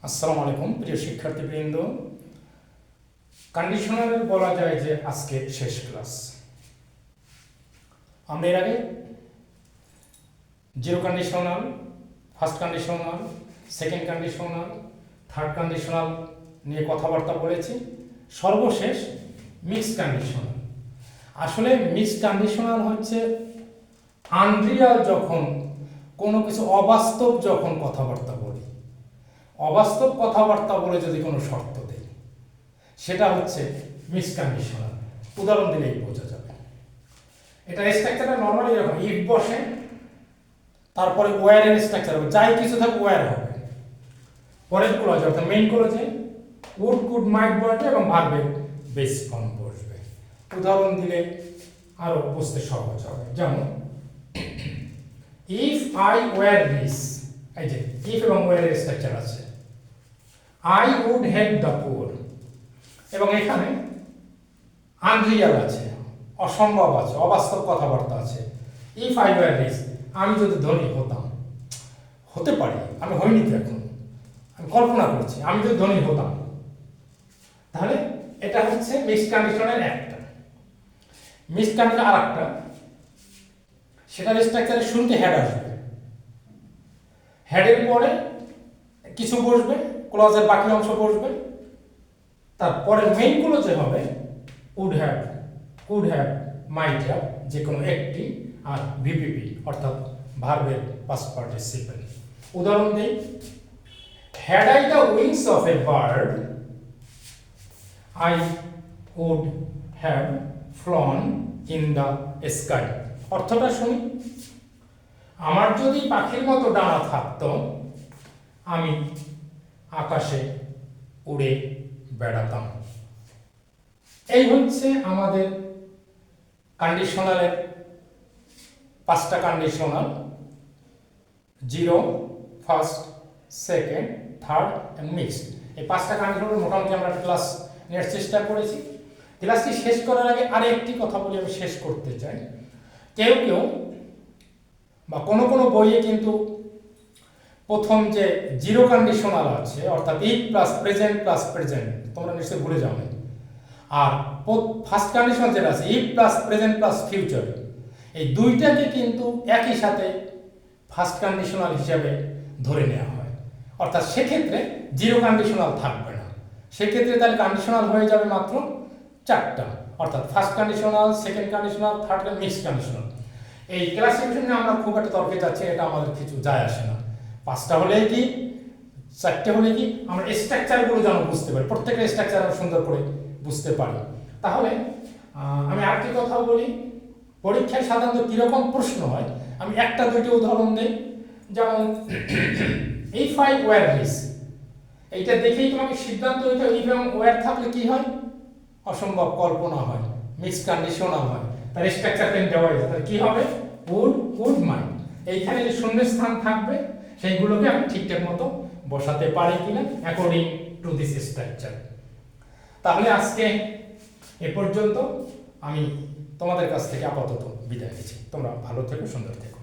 আসসালামু আলাইকুম প্রিয় শিক্ষার্থীবৃন্দ। কন্ডিশনাল বলা যায় যে আজকে শেষ ক্লাস। আমরা এর আগে zero conditional, first conditional, second conditional, third conditional নিয়ে কথাবার্তা বলেছি। সর্বশেষ মিক্সড কন্ডিশনাল। আসলে মিক্সড কন্ডিশনাল হচ্ছে আনরিয়াল, যখন কোনো কিছু অবাস্তব যখন কথাবার্তা বলি, অবাস্তব কথাবার্তা বলে যদি কোনো শর্ত দেয়, সেটা হচ্ছে মিক্সড কন্ডিশনাল। উদাহরণ দিলেই বোঝা যাবে। এটা স্ট্রাকচারটা নর্মালি এরকম, ইফ বসে, তারপরে ওয়্যারের স্ট্রাকচার হবে, যাই কিছু থাকবে ওয়্যার হবে, পরের ক্লজ অর্থাৎ মেইন ক্লজে উড, কুড, মাইট বসবে এবং ভার্বের বেস ফর্ম বসবে। উদাহরণ দিলে আরো বুঝতে সহজ হবে। যেমন ইফ আই ওয়্যার দিস, এই যে ইফ এবং ওয়্যারের স্ট্রাকচার আছে, I would help the poor, এবং এখানে আনরিয়াল আছে, অসম্ভব আছে, অবাস্তব কথাবার্তা আছে। ইফ আই ওয়্যার রিচ, আমি যদি ধনী হতাম, হতে পারি, আমি হইনি তো এখন, আমি কল্পনা করছি, আমি যদি ধনী হতাম, তাহলে এটা হচ্ছে মিক্সড কন্ডিশনের একটা। মিক্সড কন্ডিশন আর একটা, সেটার স্ট্রাকচারের শুরুতে হেড আসবে, হেডের পরে কিছু বসবে, ক্লজের বাকি অংশ বসবে, তারপরে মেইন ক্লজে হবে would have, could have, might have, যে কোনো একটি, আর ভিপিপি অর্থাৎ ভার্বের পাস্ট পার্টিসিপল। উদাহরণ দিই, had I the wings of a bird, I would have flown in the sky. অর্থটা শুনি, আমার যদি পাখির মতো ডানা থাকতো, আমি আকাশে উড়ে বেড়াতাম। এই হচ্ছে আমাদের কন্ডিশনালের পাঁচটা conditional: zero, first, second, third and mixed. এই পাঁচটা কন্ডিশনাল মোটামুটি আমরা ক্লাস নেওয়ার চেষ্টা করেছি। ক্লাসটি শেষ করার আগে আর একটি কথা বলে আমি শেষ করতে চাই। কেউ কেউ বা কোনো কোনো বইয়ে কিন্তু প্রথম যে জিরো কন্ডিশনাল আছে, অর্থাৎ if plus present plus present, তোমরা নিশ্চয়ই ভুলে যাও না, আর ফার্স্ট কন্ডিশনাল যেটা আছে if plus present plus future, এই দুইটাকে কিন্তু একই সাথে ফার্স্ট কন্ডিশনাল হিসাবে ধরে নেওয়া হয়। অর্থাৎ সেক্ষেত্রে জিরো কন্ডিশনাল থাকবে না, সেক্ষেত্রে তাহলে কন্ডিশনাল হয়ে যাবে মাত্র চারটা, অর্থাৎ first conditional, second conditional, third mixed conditional. এই ক্লাসিফিকেশনে আমরা খুব একটা তর্কে যাচ্ছি, এটা আমাদের কিছু যায় আসে না। পাঁচটা হলে কি, চারটে হলে কি, আমরা স্ট্রাকচারগুলো যেন বুঝতে পারি, প্রত্যেকটা স্ট্রাকচার আমরা সুন্দর করে বুঝতে পারি। তাহলে আমি আরেকটি কথা বলি, পরীক্ষায় সাধারণত কীরকম প্রশ্ন হয় আমি একটা দুইটা উদাহরণ দিই। যেমন ইফ আই ওয়্যার দিস, এইটা দেখেই তোমাকে সিদ্ধান্ত নিতে হবে, ইফ এবং ওয়্যার থাকলে কি হয়, অসম্ভব কল্পনা হয়, মিক্সড কন্ডিশনাল হয়, তার স্ট্রাকচার পেন দেওয়া যায়, তাহলে কি হবে, উড, কুড, মাইট। এইখানে যে শূন্যস্থান থাকবে সেইগুলোকে আমি ঠিকঠাক মতো বসাতে পারি কিনা অ্যাকর্ডিং টু দিস স্ট্রাকচার। তাহলে আজকে এ পর্যন্ত, আমি তোমাদের কাছ থেকে আপাতত বিদায় নিচ্ছি। তোমরা ভালো থেকো, সুন্দর থেকো।